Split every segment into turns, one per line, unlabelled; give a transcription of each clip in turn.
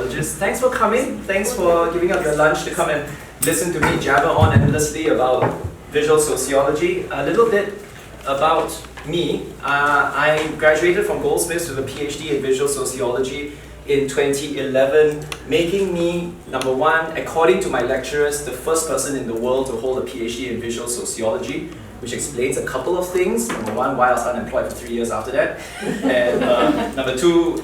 sociologists. Thanks for coming. Thanks for giving up your lunch to come and listen to me jabber on endlessly about visual sociology. A little bit about me. I graduated from Goldsmiths with a PhD in visual sociology in 2011, making me, number one, according to my lecturers, the first person in the world to hold a PhD in visual sociology, which explains a couple of things. Number one, why I was unemployed for 3 years after that. And number two,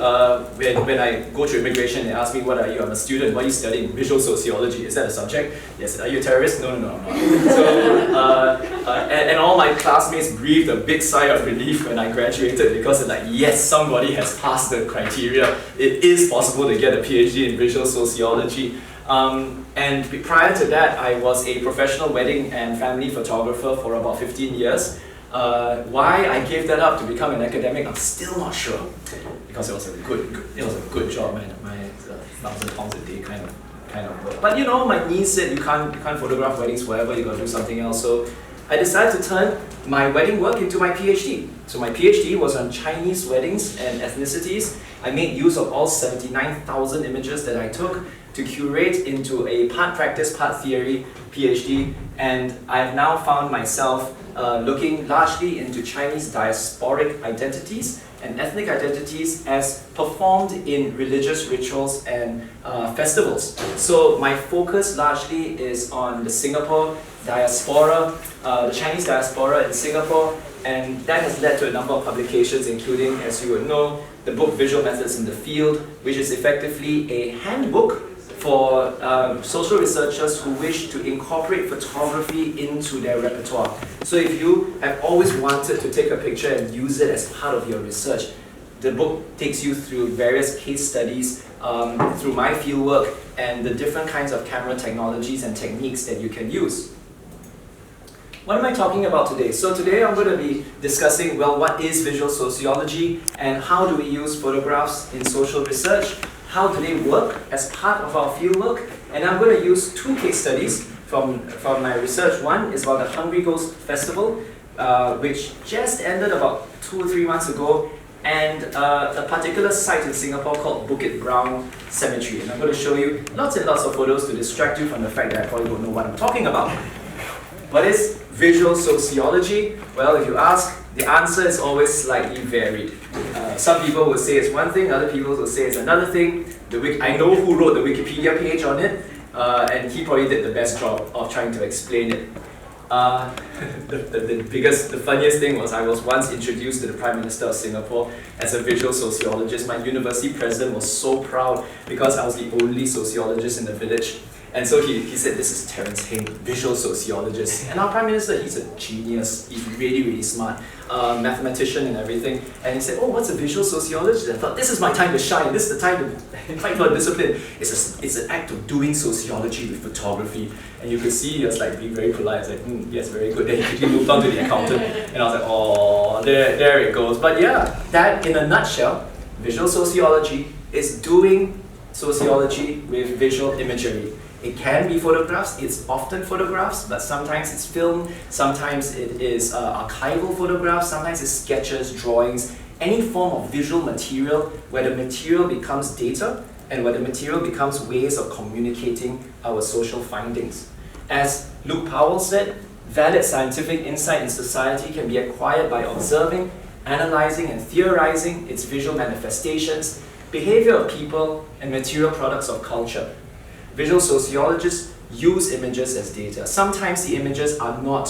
when I go through immigration, they ask me, what are you? I'm a student. What are you studying? Visual sociology. Is that a subject? Yes. Are you a terrorist? No, I'm not. So, and all my classmates breathed a big sigh of relief when I graduated because they're like, yes, somebody has passed the criteria. It is possible to get a PhD in visual sociology. And prior to that, I was a professional wedding and family photographer for about 15 years. Why I gave that up to become an academic, I'm still not sure. Because it was a good job, man. My £1,000 a day kind of work. But you know, my niece said you can't photograph weddings forever. You got to do something else. So I decided to turn my wedding work into my PhD. So my PhD was on Chinese weddings and ethnicities. I made use of all 79,000 images that I took to curate into a part practice, part theory PhD, and I've now found myself looking largely into Chinese diasporic identities and ethnic identities as performed in religious rituals and festivals. So my focus largely is on the Singapore diaspora, the Chinese diaspora in Singapore, and that has led to a number of publications, including, as you would know, the book Visual Methods in the Field, which is effectively a handbook for social researchers who wish to incorporate photography into their repertoire. So if you have always wanted to take a picture and use it as part of your research, the book takes you through various case studies, through my fieldwork, and the different kinds of camera technologies and techniques that you can use. What am I talking about today? So today I'm going to be discussing, well, what is visual sociology and how do we use photographs in social research? How do they work as part of our fieldwork? And I'm going to use two case studies from my research. One is about the Hungry Ghost Festival, which just ended about 2 or 3 months ago, and a particular site in Singapore called Bukit Brown Cemetery. And I'm going to show you lots and lots of photos to distract you from the fact that I probably don't know what I'm talking about. What is visual sociology? Well, if you ask, the answer is always slightly varied. Some people will say it's one thing, other people will say it's another thing. I know who wrote the Wikipedia page on it, and he probably did the best job of trying to explain it. The funniest thing was I was once introduced to the Prime Minister of Singapore as a visual sociologist. My university president was so proud because I was the only sociologist in the village. And so he said, this is Terence Heng, visual sociologist. And our Prime Minister, he's a genius, he's really, really smart, mathematician and everything. And he said, oh, what's a visual sociologist? I thought, this is my time to shine, this is the time to fight for a discipline. It's an act of doing sociology with photography. And you could see he was like being very polite, like, yes, very good. Then he quickly moved on to the accountant. And I was like, oh, there it goes. But yeah, that in a nutshell, visual sociology is doing sociology with visual imagery. It can be photographs, it's often photographs, but sometimes it's film, sometimes it is archival photographs, sometimes it's sketches, drawings, any form of visual material where the material becomes data and where the material becomes ways of communicating our social findings. As Luke Powell said, valid scientific insight in society can be acquired by observing, analyzing, and theorizing its visual manifestations, behavior of people, and material products of culture. Visual sociologists use images as data. Sometimes the images are not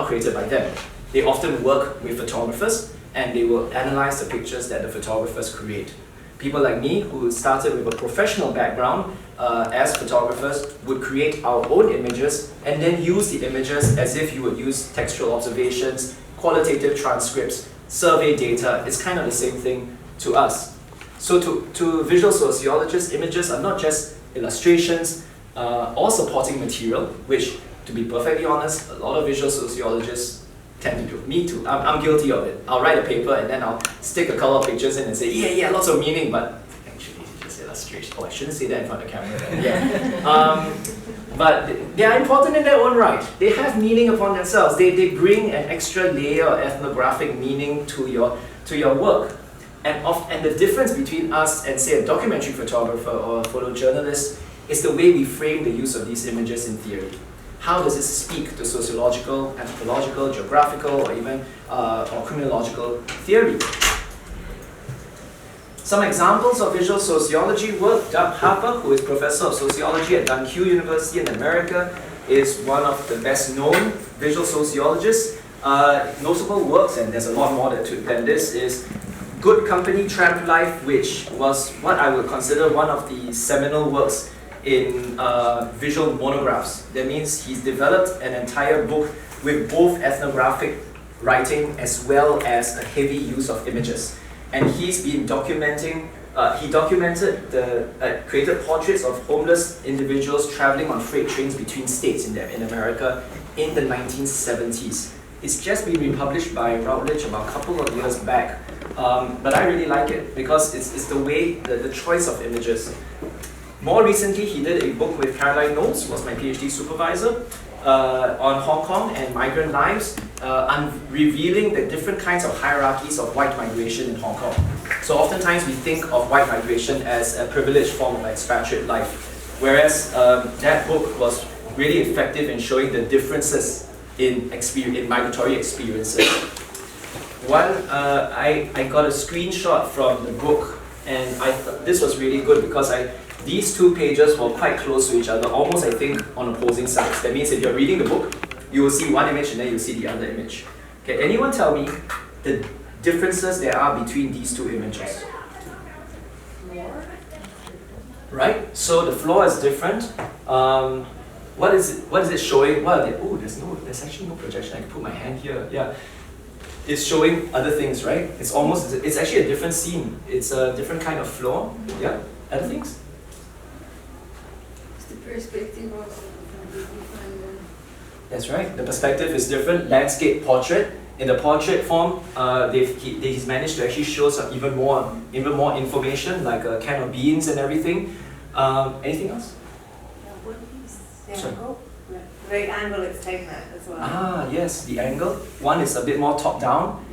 created by them. They often work with photographers and they will analyze the pictures that the photographers create. People like me, who started with a professional background as photographers, would create our own images and then use the images as if you would use textual observations, qualitative transcripts, survey data. It's kind of the same thing to us. So to visual sociologists, images are not just illustrations or supporting material, which, to be perfectly honest, a lot of visual sociologists tend to do. Me too. I'm guilty of it. I'll write a paper and then I'll stick a couple of pictures in and say, yeah, lots of meaning, but actually it's just illustration. Oh, I shouldn't say that in front of the camera. But yeah. But they are important in their own right. They have meaning upon themselves. They bring an extra layer of ethnographic meaning to your work. And the difference between us and, say, a documentary photographer or a photojournalist is the way we frame the use of these images in theory. How does it speak to sociological, anthropological, geographical, or even or criminological theory? Some examples of visual sociology work. Doug Harper, who is professor of sociology at Dunkirk University in America, is one of the best known visual sociologists. Notable works, and there's a lot more than this, is Good Company, Tramp Life, which was what I would consider one of the seminal works in visual monographs. That means he's developed an entire book with both ethnographic writing as well as a heavy use of images. And he's been documenting, he documented created portraits of homeless individuals traveling on freight trains between states in America in the 1970s. It's just been republished by Routledge about a couple of years back. But I really like it because it's the way, the choice of images. More recently, he did a book with Caroline Knowles, who was my PhD supervisor, on Hong Kong and migrant lives, revealing the different kinds of hierarchies of white migration in Hong Kong. So oftentimes we think of white migration as a privileged form of expatriate life, whereas that book was really effective in showing the differences in migratory experiences. I got a screenshot from the book, and this was really good because these two pages were quite close to each other, almost I think on opposing sides. That means if you're reading the book, you will see one image and then you'll see the other image. Okay, anyone tell me the differences there are between these two images? Right? So the floor is different. What is it showing? Well, there's actually no projection. I can put my hand here. Yeah. It's showing other things, right? It's actually a different scene. It's a different kind of floor. Yeah? Other things?
It's the perspective of
That's right. The perspective is different. Landscape, portrait. In the portrait form, he's managed to actually show some even more information, like a can of beans and everything. Anything else?
The angle. The angle it's taken at as well.
Ah, yes, the angle. One is a bit more top down,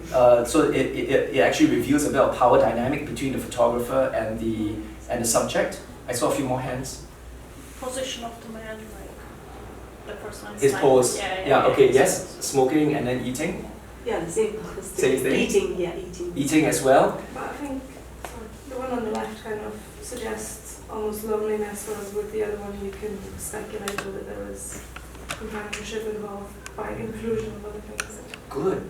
so it actually reveals a bit of power dynamic between the photographer and the subject. I saw a few more hands.
Position of the man, like the person.
His pose.
Yeah,
okay, yes. Smoking and then eating.
Yeah, the same pose.
Same thing.
Eating.
Eating as well.
But I think the one on the left kind of suggests almost loneliness, whereas with the other one you can speculate that there is companionship involved by inclusion of other things.
Good.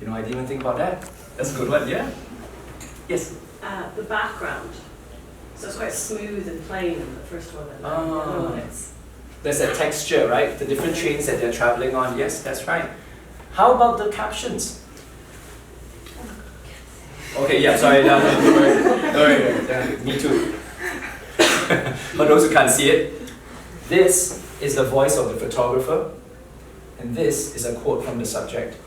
I didn't even think about that. That's a good one, yeah? Yes?
The background. So it's quite smooth and plain in the first one, and the other one it's...
There's a texture, right? The different trains that they're traveling on. Yes, that's right. How about the captions? Okay, yeah, sorry. No, me too. For those who can't see it, this is the voice of the photographer, and this is a quote from the subject.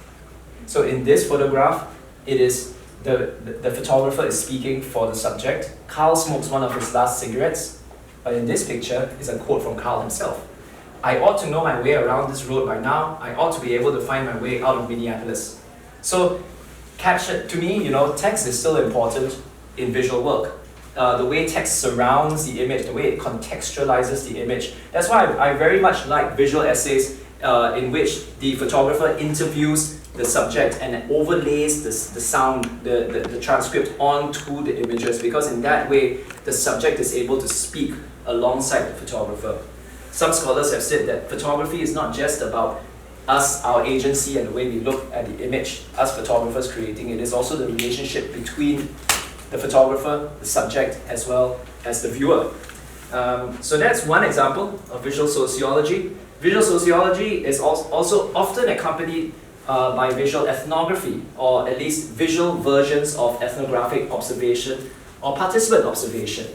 So in this photograph, it is the photographer is speaking for the subject. Carl smokes one of his last cigarettes, but in this picture is a quote from Carl himself. I ought to know my way around this road by now. I ought to be able to find my way out of Minneapolis. So caption, to me, text is still important in visual work. The way text surrounds the image, the way it contextualizes the image. That's why I very much like visual essays in which the photographer interviews the subject and overlays the sound, the transcript onto the images, because in that way the subject is able to speak alongside the photographer. Some scholars have said that photography is not just about us, our agency, and the way we look at the image, us photographers creating it. It's also the relationship between the photographer, the subject, as well as the viewer. So that's one example of visual sociology. Visual sociology is also often accompanied by visual ethnography, or at least visual versions of ethnographic observation or participant observation,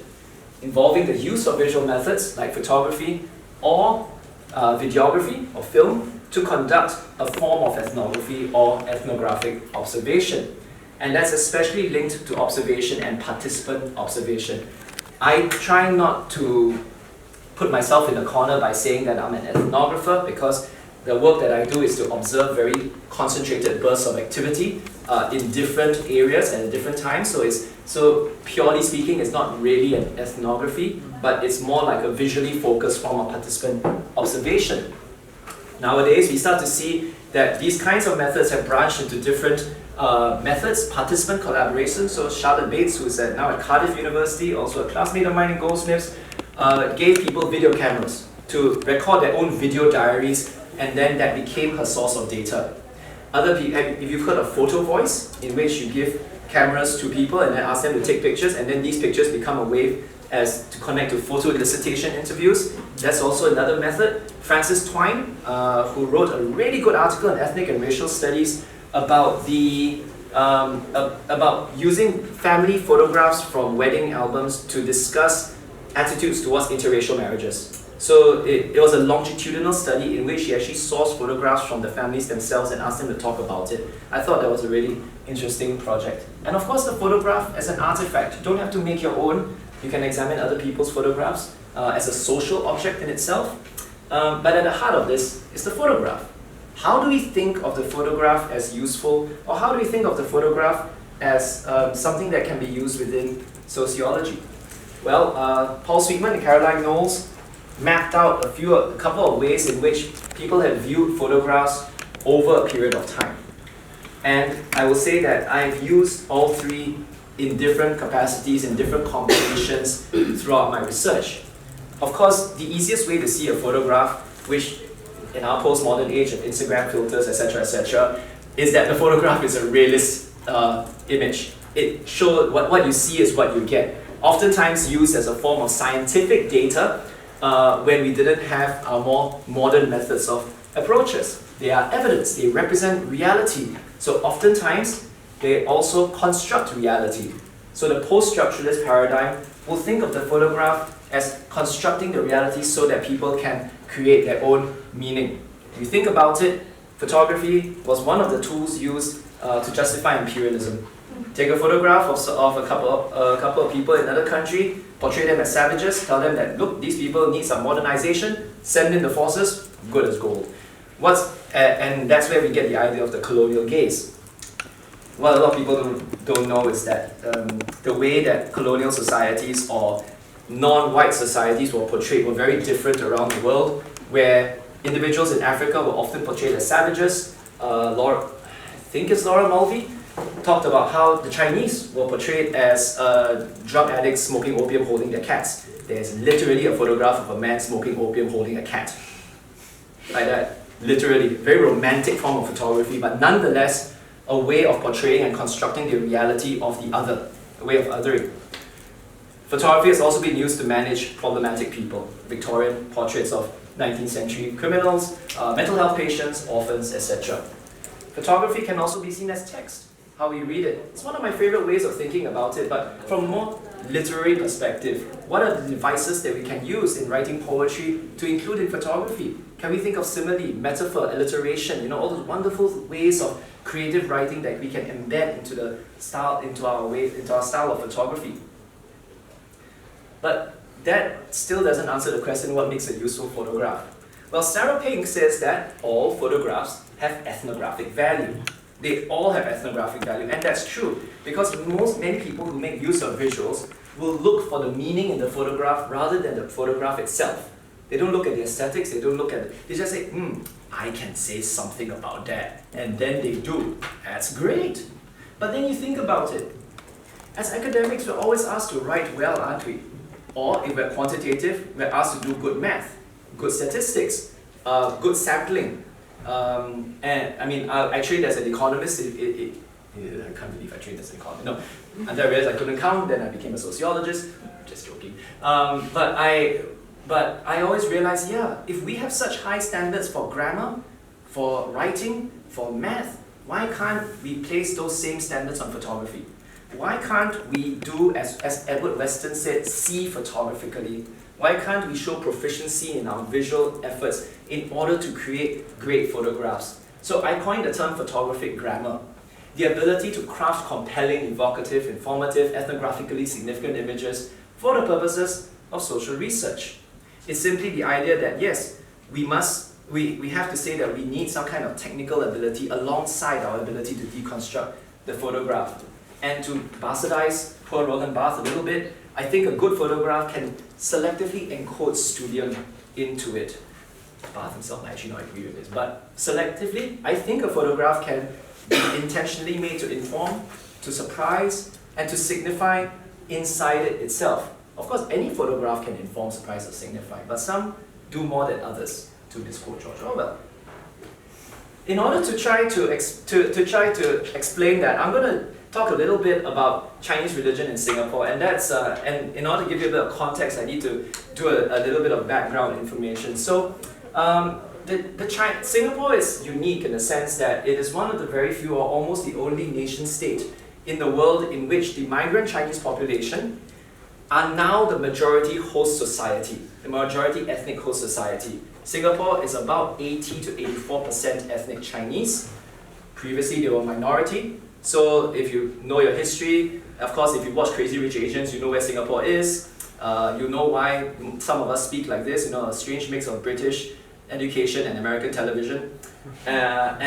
involving the use of visual methods like photography or videography or film to conduct a form of ethnography or ethnographic observation. And that's especially linked to observation and participant observation. I try not to put myself in a corner by saying that I'm an ethnographer, because the work that I do is to observe very concentrated bursts of activity in different areas and at different times. So purely speaking, it's not really an ethnography, but it's more like a visually focused form of participant observation. Nowadays, we start to see that these kinds of methods have branched into different methods, participant collaboration. So Charlotte Bates, who is now at Cardiff University, also a classmate of mine in Goldsmiths, gave people video cameras to record their own video diaries, and then that became her source of data. Other people, if you've heard of photo voice, in which you give cameras to people and then ask them to take pictures, and then these pictures become a way as to connect to photo elicitation interviews. That's also another method. Francis Twine, who wrote a really good article in Ethnic and Racial Studies about about using family photographs from wedding albums to discuss attitudes towards interracial marriages. So it was a longitudinal study in which he actually sourced photographs from the families themselves and asked them to talk about it. I thought that was a really interesting project. And of course, the photograph as an artifact. You don't have to make your own. You can examine other people's photographs as a social object in itself. But at the heart of this is the photograph. How do we think of the photograph as useful, or how do we think of the photograph as something that can be used within sociology? Well, Paul Sweetman and Caroline Knowles mapped out a couple of ways in which people have viewed photographs over a period of time. And I will say that I've used all three in different capacities, in different combinations throughout my research. Of course, the easiest way to see a photograph, which in our postmodern age of Instagram filters, etc., is that the photograph is a realist image. It shows what you see is what you get. Oftentimes used as a form of scientific data when we didn't have our more modern methods of approaches. They are evidence, they represent reality. So oftentimes, they also construct reality. So the post-structuralist paradigm will think of the photograph as constructing the reality so that people can create their own meaning. If you think about it, photography was one of the tools used to justify imperialism. Take a photograph of a couple of people in another country, portray them as savages, tell them that, look, these people need some modernization, send in the forces, good as gold. And that's where we get the idea of the colonial gaze. What a lot of people don't know is that the way that colonial societies or non-white societies were portrayed were very different around the world, where individuals in Africa were often portrayed as savages. I think it's Laura Mulvey, talked about how the Chinese were portrayed as drug addicts smoking opium holding their cats. There's literally a photograph of a man smoking opium holding a cat. Like that. Literally. Very romantic form of photography, but nonetheless a way of portraying and constructing the reality of the other, a way of othering. Photography has also been used to manage problematic people. Victorian portraits of 19th century criminals, mental health patients, orphans, etc. Photography can also be seen as text, how we read it. It's one of my favorite ways of thinking about it, but from a more literary perspective, what are the devices that we can use in writing poetry to include in photography? Can we think of simile, metaphor, alliteration, all those wonderful ways of creative writing that we can embed into the style, into our style of photography? But that still doesn't answer the question, what makes a useful photograph? Well, Sarah Pink says that all photographs have ethnographic value. They all have ethnographic value, and that's true because many people who make use of visuals will look for the meaning in the photograph rather than the photograph itself. They don't look at the aesthetics, they don't look at it. They just say, I can say something about that. And then they do. That's great. But then you think about it. As academics, we're always asked to write well, aren't we? Or if we're quantitative, we're asked to do good math, good statistics, good sampling. Actually, there's an economist. I can't believe I trained as an economist. No, until I realized I couldn't count, then I became a sociologist. Just joking. But I always realized, if we have such high standards for grammar, for writing, for math, why can't we place those same standards on photography? Why can't we do, as Edward Weston said, see photographically? Why can't we show proficiency in our visual efforts in order to create great photographs? So I coined the term photographic grammar. The ability to craft compelling, evocative, informative, ethnographically significant images for the purposes of social research. It's simply the idea that yes, we must we have to say that we need some kind of technical ability alongside our ability to deconstruct the photograph. And to bastardize poor Roland Barthes a little bit, I think a good photograph can selectively encode studium into it. Barthes himself might actually not agree with this, but selectively, I think a photograph can be intentionally made to inform, to surprise, and to signify inside it itself. Of course, any photograph can inform, surprise, or signify, but some do more than others, to misquote George Orwell. In order to try to explain that, I'm going to talk a little bit about Chinese religion in Singapore, and that's and in order to give you a bit of context, I need to do a little bit of background information. So, Singapore is unique in the sense that it is one of the very few, or almost the only nation state in the world in which the migrant Chinese population are now the majority host society, the majority ethnic host society. Singapore is about 80 to 84% ethnic Chinese. Previously, they were a minority. So if you know your history, of course, if you watch Crazy Rich Asians, you know where Singapore is. You know why some of us speak like this, you know, a strange mix of British education and American television. But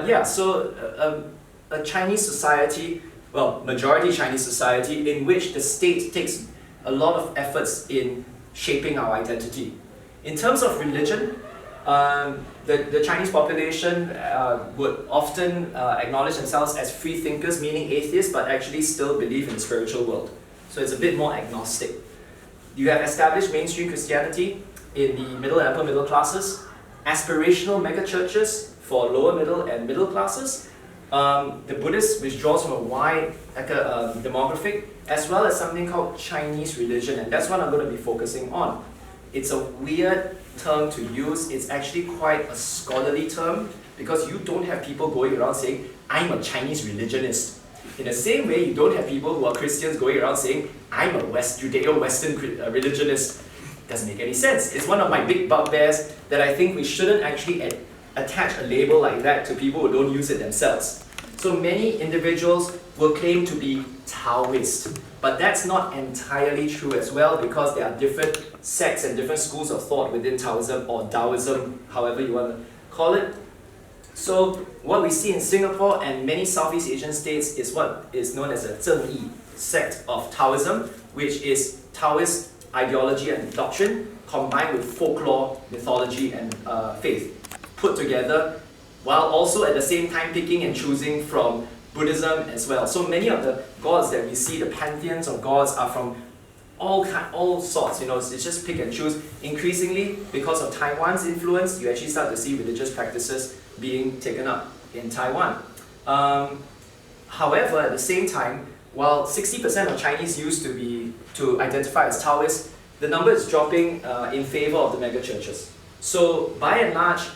yeah, so a Chinese society, well, majority Chinese society, in which the state takes a lot of efforts in shaping our identity. In terms of religion, the Chinese population would often acknowledge themselves as free thinkers, meaning atheists, but actually still believe in the spiritual world. So it's a bit more agnostic. You have established mainstream Christianity in the middle and upper middle classes, aspirational megachurches for lower middle and middle classes, the Buddhist, which draws from a wide demographic, as well as something called Chinese religion, and that's what I'm going to be focusing on. It's a weird term to use. It's actually quite a scholarly term because you don't have people going around saying, I'm a Chinese religionist. In the same way, you don't have people who are Christians going around saying, I'm a Judeo-Western religionist. Doesn't make any sense. It's one of my big bugbears that I think we shouldn't actually attach a label like that to people who don't use it themselves. So many individuals will claim to be Taoist, but that's not entirely true as well because there are different sects and different schools of thought within Taoism or Taoism, however you want to call it. So what we see in Singapore and many Southeast Asian states is what is known as a Zheng Yi sect of Taoism, which is Taoist ideology and doctrine combined with folklore, mythology, and faith put together, while also at the same time picking and choosing from Buddhism as well. So many of the gods that we see, the pantheons of gods, are from all sorts, you know, it's just pick and choose. Increasingly, because of Taiwan's influence, you actually start to see religious practices being taken up in Taiwan. However, at the same time, while 60% of Chinese used to identify as Taoist, the number is dropping in favor of the megachurches. So by and large,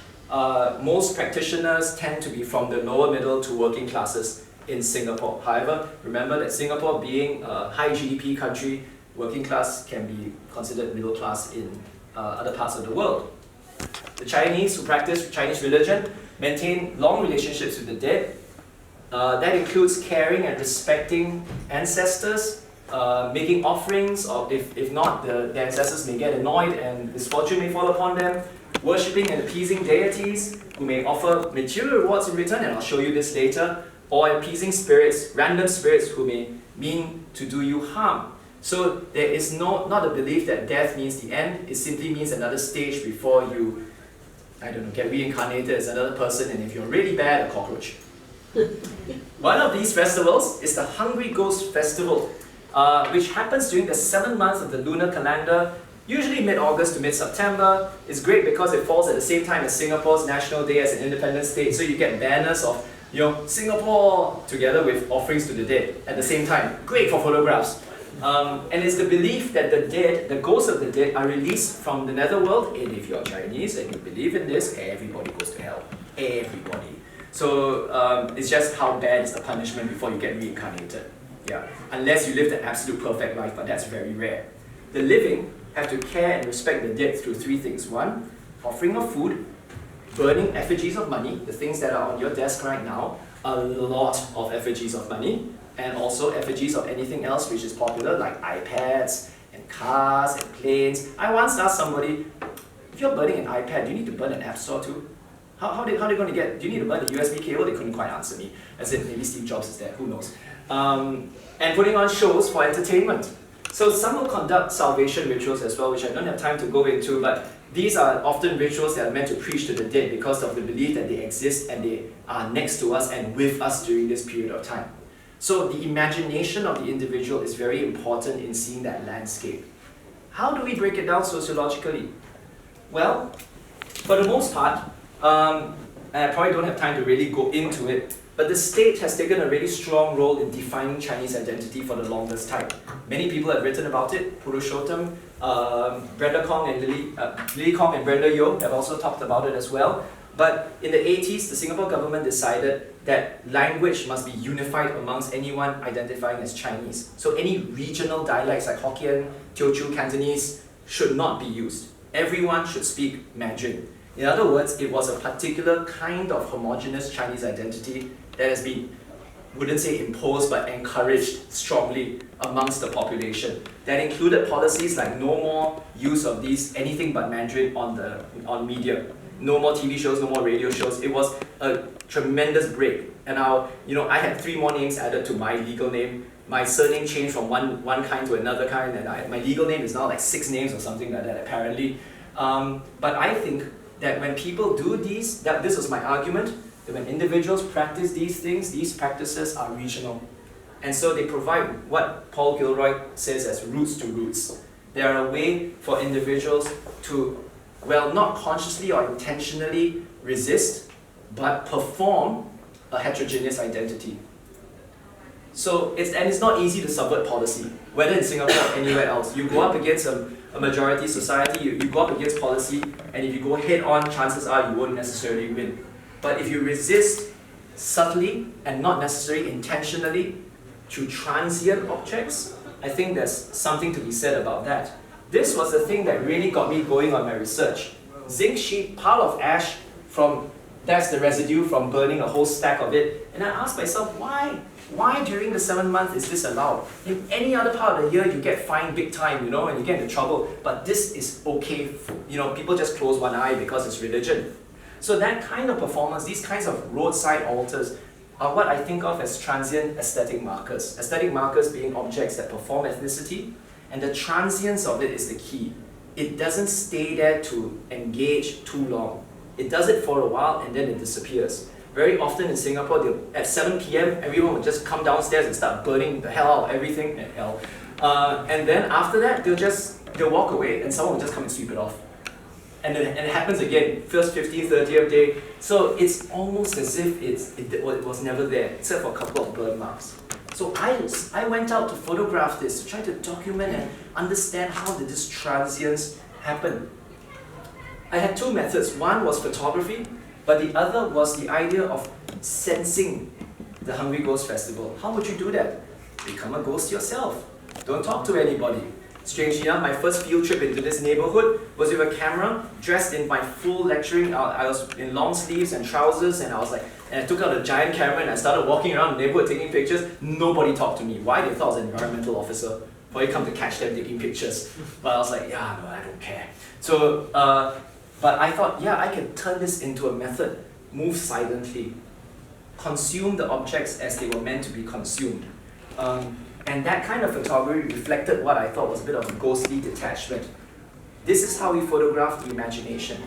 most practitioners tend to be from the lower middle to working classes in Singapore. However, remember that Singapore being a high GDP country, working class can be considered middle class in other parts of the world. The Chinese who practice Chinese religion maintain long relationships with the dead. That includes caring and respecting ancestors, making offerings, or if not, the ancestors may get annoyed and misfortune may fall upon them, worshipping and appeasing deities who may offer material rewards in return, and I'll show you this later, or appeasing spirits, random spirits who may mean to do you harm. So there is not a belief that death means the end. It simply means another stage before you, I don't know, get reincarnated as another person, and if you're really bad, a cockroach. One of these festivals is the Hungry Ghost Festival, which happens during the 7th month of the lunar calendar, usually mid-August to mid-September. It's great because it falls at the same time as Singapore's National Day as an independent state, so you get banners of, you know, Singapore together with offerings to the dead at the same time. Great for photographs. And it's the belief that the dead, the ghosts of the dead, are released from the netherworld, and if you're Chinese and you believe in this, everybody goes to hell. Everybody. So it's just how bad is the punishment before you get reincarnated. Yeah. Unless you live the absolute perfect life, but that's very rare. The living have to care and respect the dead through 3 things. 1, offering of food, burning effigies of money, the things that are on your desk right now, a lot of effigies of money, and also effigies of anything else which is popular, like iPads and cars and planes. I once asked somebody, if you're burning an iPad, do you need to burn an app store too? How are they going to get, do you need to burn the USB cable? They couldn't quite answer me. As in, maybe Steve Jobs is there, who knows. And putting on shows for entertainment. So some will conduct salvation rituals as well, which I don't have time to go into, but these are often rituals that are meant to preach to the dead because of the belief that they exist and they are next to us and with us during this period of time. So the imagination of the individual is very important in seeing that landscape. How do we break it down sociologically? Well, for the most part, and I probably don't have time to really go into it, but the state has taken a really strong role in defining Chinese identity for the longest time. Many people have written about it. Purushottam, Brenda Kong and Lily Kong and Brenda Yeo have also talked about it as well. But in the 80s, the Singapore government decided that language must be unified amongst anyone identifying as Chinese. So any regional dialects like Hokkien, Teochew, Cantonese should not be used. Everyone should speak Mandarin. In other words, it was a particular kind of homogeneous Chinese identity that has been, wouldn't say imposed, but encouraged strongly amongst the population. That included policies like no more use of anything but Mandarin on media. No more TV shows, no more radio shows. It was a tremendous break. And I had 3 more names added to my legal name. My surname changed from one kind to another kind, and my legal name is now like 6 names or something like that, apparently. But I think that when people do these, this was my argument, that when individuals practice these things, these practices are regional. And so they provide what Paul Gilroy says as roots to roots. They are a way for individuals to, well, not consciously or intentionally resist, but perform a heterogeneous identity. So it's not easy to subvert policy, whether in Singapore or anywhere else. You go up against a majority society, you go up against policy, and if you go head on, chances are you won't necessarily win. But if you resist subtly and not necessarily intentionally through transient objects, I think there's something to be said about that. This was the thing that really got me going on my research. Zinc sheet, pile of ash, that's the residue from burning a whole stack of it. And I asked myself, why? Why during the 7th month is this allowed? In any other part of the year, you get fined big time, and you get into trouble. But this is okay. People just close one eye because it's religion. So that kind of performance, these kinds of roadside altars, are what I think of as transient aesthetic markers. Aesthetic markers being objects that perform ethnicity, and the transience of it is the key. It doesn't stay there to engage too long. It does it for a while and then it disappears. Very often in Singapore, at 7 p.m, everyone would just come downstairs and start burning the hell out of everything. And then after that, they'll walk away and someone will just come and sweep it off. And it happens again, first 15th, 30th day. So it's almost as if it was never there, except for a couple of burn marks. So I went out to photograph this, to try to document and understand how did this transience happen. I had 2 methods. One was photography, but the other was the idea of sensing the Hungry Ghost Festival. How would you do that? Become a ghost yourself. Don't talk to anybody. Strangely enough, my first field trip into this neighborhood was with a camera, dressed in my full lecturing. I was in long sleeves and trousers, and I took out a giant camera and I started walking around the neighborhood taking pictures. Nobody talked to me. Why? They thought I was an environmental officer. Probably come to catch them taking pictures. But I was like, yeah, no, I don't care. So, but I thought, yeah, I can turn this into a method. Move silently. Consume the objects as they were meant to be consumed. And that kind of photography reflected what I thought was a bit of a ghostly detachment. This is how we photograph the imagination.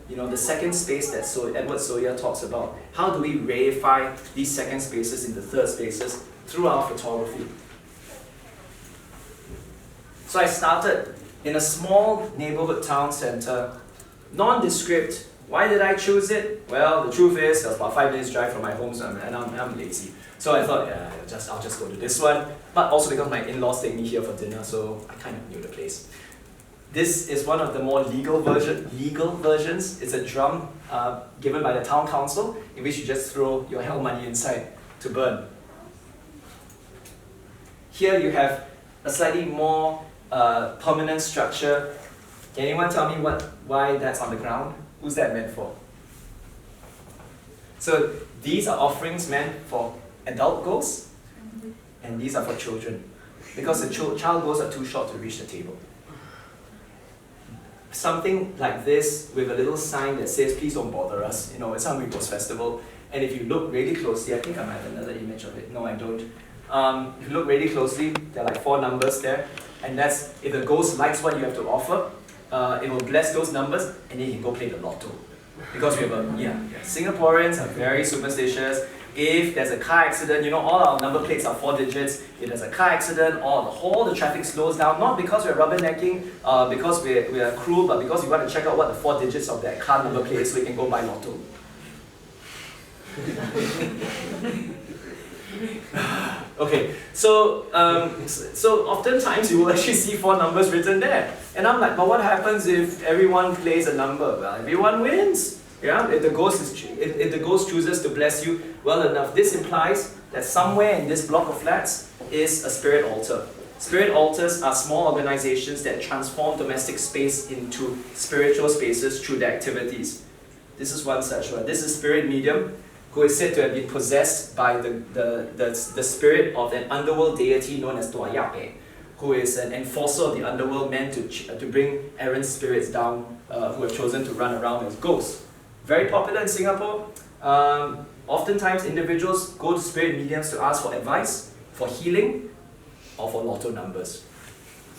The second space that Edward Sawyer talks about. How do we reify these second spaces into third spaces through our photography? So I started in a small neighborhood town center, nondescript. Why did I choose it? Well, the truth is, it was about 5 minutes drive from my home, and I'm lazy. So I thought, yeah, I'll just go to this one. But also because my in-laws take me here for dinner, so I kind of knew the place. This is one of the more legal versions. It's a drum given by the town council, in which you just throw your hell money inside to burn. Here you have a slightly more permanent structure. Can anyone tell me why that's on the ground? Who's that meant for? So these are offerings meant for adult ghosts, and these are for children, because the child ghosts are too short to reach the table. something like this with a little sign that says, please don't bother us, you know, it's Hungry Ghost Festival. And if you look really closely, I think I might have another image of it. No, I don't. If you look really closely, there are like 4 numbers there. And that's, if the ghost likes what you have to offer, it will bless those numbers, and then you can go play the lotto. Because we have Singaporeans are very superstitious. If there's a car accident, you know, all our number plates are 4 digits. If there's a car accident, all the traffic slows down, not because we're rubbernecking, because we are cruel, but because we want to check out what the 4 digits of that car number plate is so we can go buy lotto. Okay, so oftentimes you will actually see 4 numbers written there. And I'm like, but what happens if everyone plays a number? Well, everyone wins. Yeah, if the ghost chooses to bless you well enough, this implies that somewhere in this block of flats is a spirit altar. Spirit altars are small organizations that transform domestic space into spiritual spaces through their activities. This is one such one. This is spirit medium, who is said to have been possessed by the spirit of an underworld deity known as Tua Yape, who is an enforcer of the underworld meant to bring errant spirits down who have chosen to run around as ghosts. Very popular in Singapore. Oftentimes individuals go to spirit mediums to ask for advice, for healing, or for lotto numbers,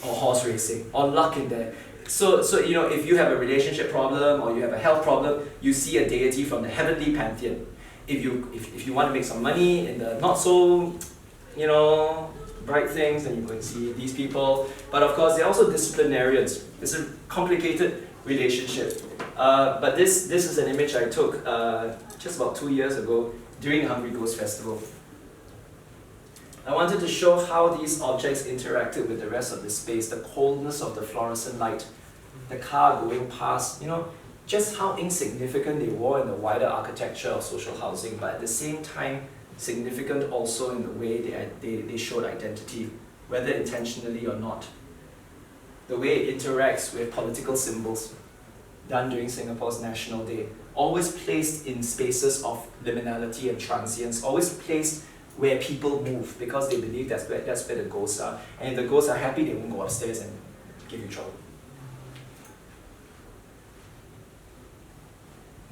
or horse racing, or luck in there. So you know, if you have a relationship problem or you have a health problem, you see a deity from the heavenly pantheon. If you want to make some money in the not so, you know, bright things, then you go and see these people. But of course, they're also disciplinarians. It's a complicated relationship. But this is an image I took just about 2 years ago during the Hungry Ghost Festival. I wanted to show how these objects interacted with the rest of the space, the coldness of the fluorescent light, the car going past, you know, just how insignificant they were in the wider architecture of social housing, but at the same time, significant also in the way they showed identity, whether intentionally or not. The way it interacts with political symbols done during Singapore's National Day, always placed in spaces of liminality and transience, always placed where people move because they believe that's where the ghosts are. And if the ghosts are happy, they won't go upstairs and give you trouble.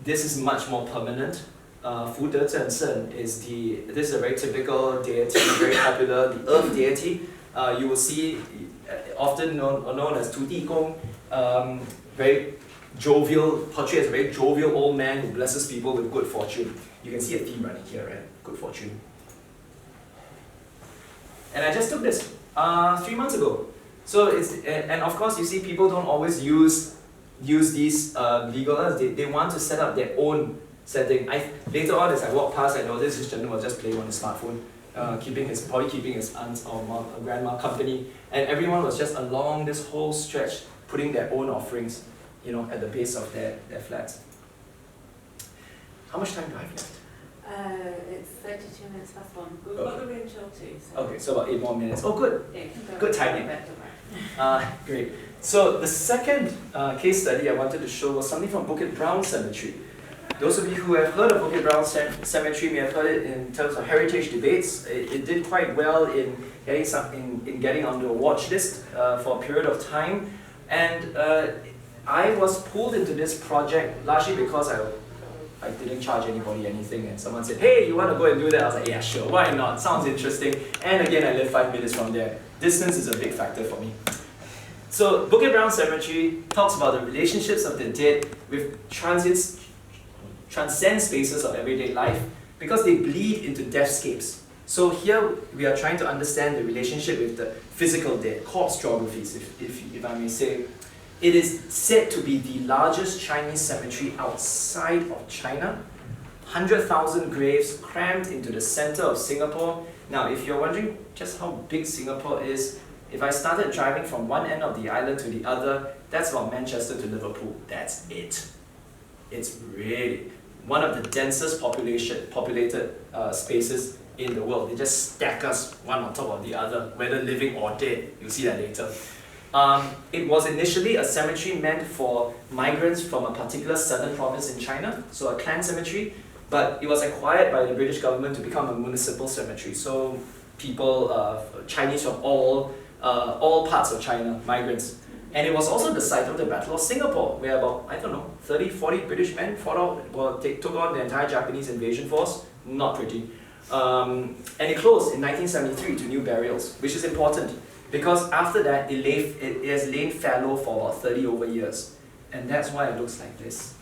This is much more permanent. Fu De Zhen Shen this is a very typical deity, very popular, the earth deity. You will see often known as Tu Di Gong, very jovial, portrayed as a very jovial old man who blesses people with good fortune. You can see a theme running here, right? Good fortune. And I just took this 3 months ago. So and of course you see people don't always use these legal ones. They want to set up their own setting. Later on as I walked past, I noticed this gentleman was just playing on his smartphone, probably keeping his aunt or grandma company, and everyone was just along this whole stretch putting their own offerings, you know, at the base of their flats. How much time do I have left?
It's 32 minutes past 1. We've
Okay.
got the room till 2. So
Okay, so about 8 more minutes. Oh, good.
yeah, you can go
Good
to
timing.
bed, don't worry.
Great. So the second case study I wanted to show was something from Bukit Brown Cemetery. Those of you who have heard of Bukit Brown Cemetery may have heard it in terms of heritage debates. It did quite well in getting onto a watch list for a period of time. And I was pulled into this project largely because I didn't charge anybody anything, and someone said, hey, you want to go and do that? I was like, yeah, sure, why not? Sounds interesting. And again, I live 5 minutes from there. Distance is a big factor for me. So Bukit Brown Cemetery talks about the relationships of the dead with transcend spaces of everyday life because they bleed into deathscapes. So here we are trying to understand the relationship with the physical dead, corpse geographies, if I may say. It is said to be the largest Chinese cemetery outside of China. 100,000 graves crammed into the center of Singapore. Now, if you're wondering just how big Singapore is, if I started driving from one end of the island to the other, that's about Manchester to Liverpool. That's it. It's really one of the densest populated spaces in the world. They just stack us one on top of the other, whether living or dead. You'll see that later. It was initially a cemetery meant for migrants from a particular southern province in China, so a clan cemetery, but it was acquired by the British government to become a municipal cemetery. So people, Chinese from all parts of China, migrants. And it was also the site of the Battle of Singapore, where about, I don't know, 30, 40 British men fought out, well, took on the entire Japanese invasion force. Not pretty. And it closed in 1973 to new burials, which is important because after that it has lain fallow for about 30 over years. And that's why it looks like this.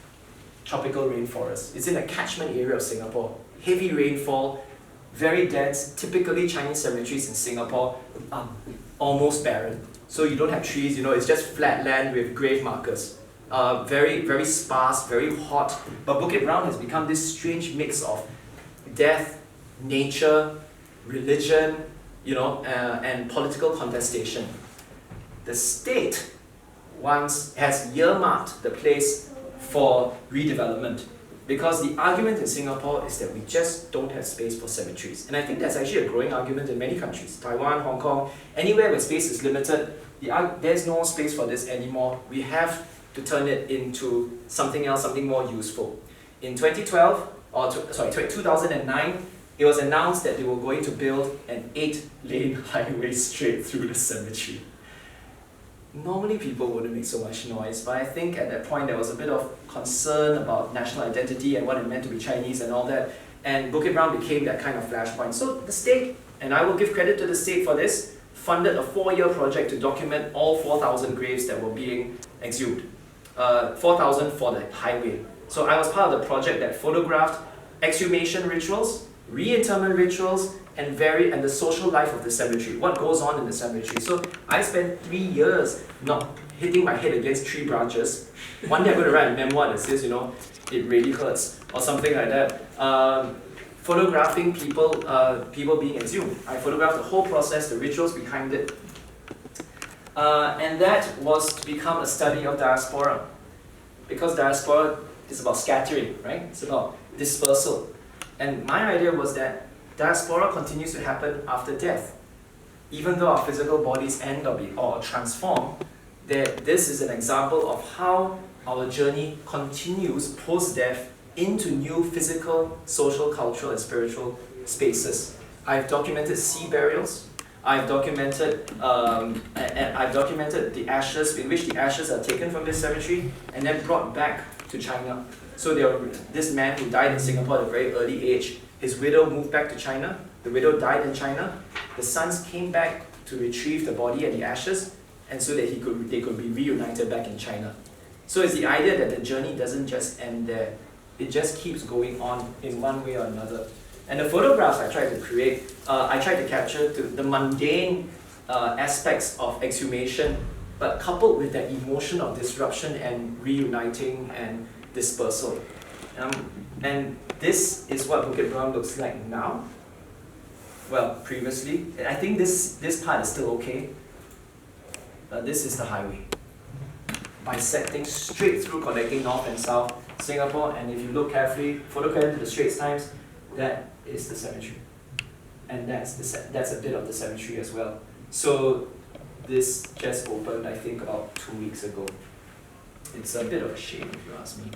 Tropical rainforest. It's in a catchment area of Singapore. Heavy rainfall, very dense. Typically Chinese cemeteries in Singapore are almost barren. So you don't have trees, it's just flat land with grave markers. Very, very sparse, very hot. But Bukit Brown has become this strange mix of death, nature, religion, and political contestation. The state once has earmarked the place for redevelopment because the argument in Singapore is that we just don't have space for cemeteries. And I think that's actually a growing argument in many countries. Taiwan, Hong Kong, anywhere where space is limited, there's no space for this anymore. We have to turn it into something else, something more useful. In 2009, it was announced that they were going to build an 8-lane highway straight through the cemetery. Normally people wouldn't make so much noise, but I think at that point there was a bit of concern about national identity and what it meant to be Chinese and all that, and Bukit Brown became that kind of flashpoint. So the state, and I will give credit to the state for this, funded a 4-year project to document all 4,000 graves that were being exhumed. 4,000 for the highway. So I was part of the project that photographed exhumation rituals, reinterment rituals, and the social life of the cemetery, what goes on in the cemetery. So I spent 3 years not hitting my head against tree branches. One day I'm going to write a memoir that says, it really hurts, or something like that. Photographing people being exhumed. I photographed the whole process, the rituals behind it. And that was to become a study of diaspora. Because diaspora is about scattering, right? It's about dispersal. And my idea was that diaspora continues to happen after death. Even though our physical bodies end or transform, this is an example of how our journey continues post-death into new physical, social, cultural, and spiritual spaces. I've documented sea burials. I've documented the ashes, in which the ashes are taken from this cemetery and then brought back to China. So this man who died in Singapore at a very early age, his widow moved back to China. The widow died in China. The sons came back to retrieve the body and the ashes, and so that they could be reunited back in China. So it's the idea that the journey doesn't just end there. It just keeps going on in one way or another. And the photographs I tried to create, I tried to capture the mundane aspects of exhumation, but coupled with that emotion of disruption and reuniting and dispersal. And this is what Bukit Brown looks like now. Well, previously. I think this part is still okay. This is the highway. Bisecting straight through, connecting north and south Singapore, and if you look carefully, photographing the Straits Times, that is the cemetery. And that's a bit of the cemetery as well. So this just opened, I think, about 2 weeks ago. It's a bit of a shame, if you ask me.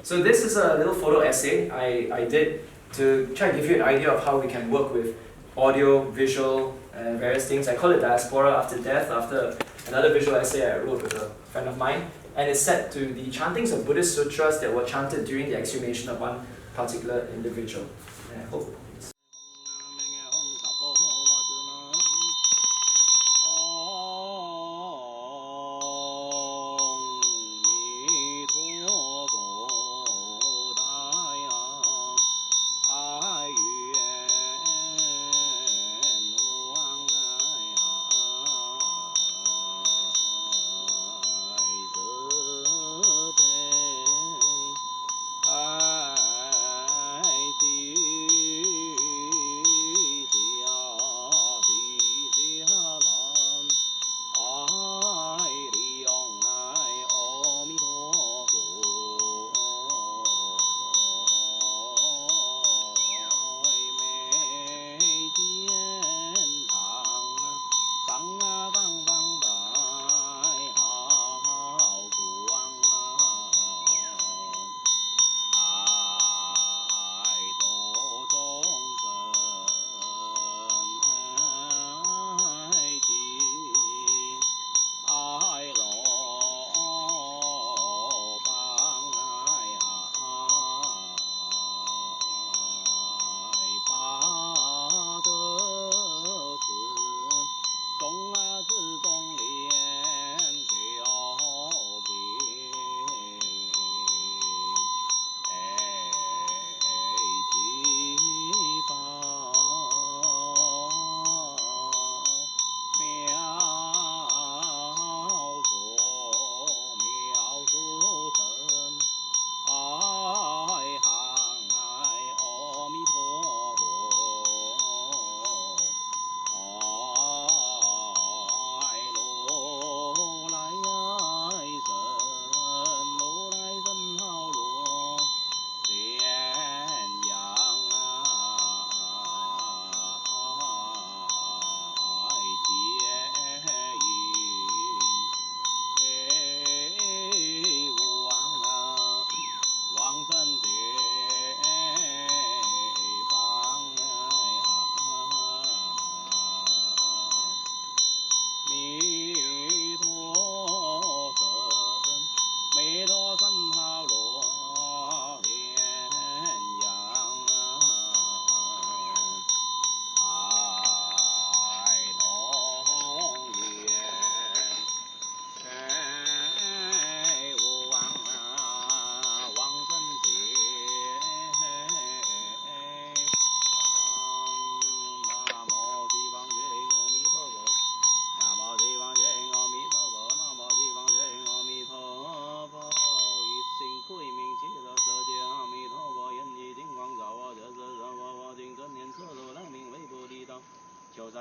So this is a little photo essay I did to try to give you an idea of how we can work with audio, visual, and various things. I call it Diaspora After Death, after another visual essay I wrote with a friend of mine. And it's set to the chantings of Buddhist sutras that were chanted during the exhumation of one particular individual. And I hope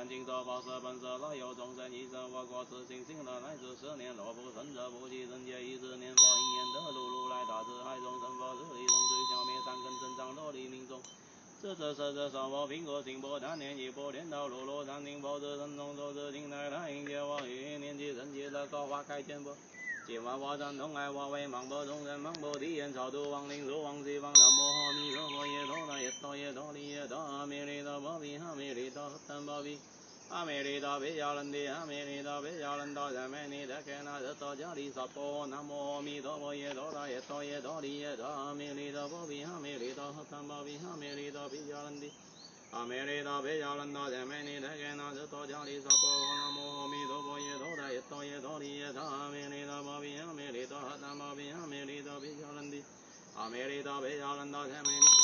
观境者报色本色乐有众生一生我国自信心的乃至10年若不生者不及人界一日念佛因缘得路如来大智海众生佛日力同追消灭三根正常多黎明中这色上佛苹果心波贪念一波连到罗罗禅定佛子神中手指定来他应界我与念及人界的高花开见波今晚我赞同爱我为芒波众生芒波地眼超度亡灵如往西方南无阿弥陀佛耶陀那耶陀耶陀利耶陀阿弥利陀波比阿弥利陀丹波比阿弥利陀比迦兰帝阿弥利陀比迦兰多赞美你的开那日多迦利萨婆南无阿弥陀佛耶陀那耶陀耶陀利耶陀阿弥利陀波比阿弥利陀丹波比阿弥利陀比迦兰帝阿弥利陀比迦兰多赞美你的开那日多迦利萨婆南无阿弥陀佛耶陀那耶陀耶陀利耶陀阿弥利陀波比阿弥利陀丹波比阿弥利陀比迦兰帝阿弥利陀比迦兰多赞美你的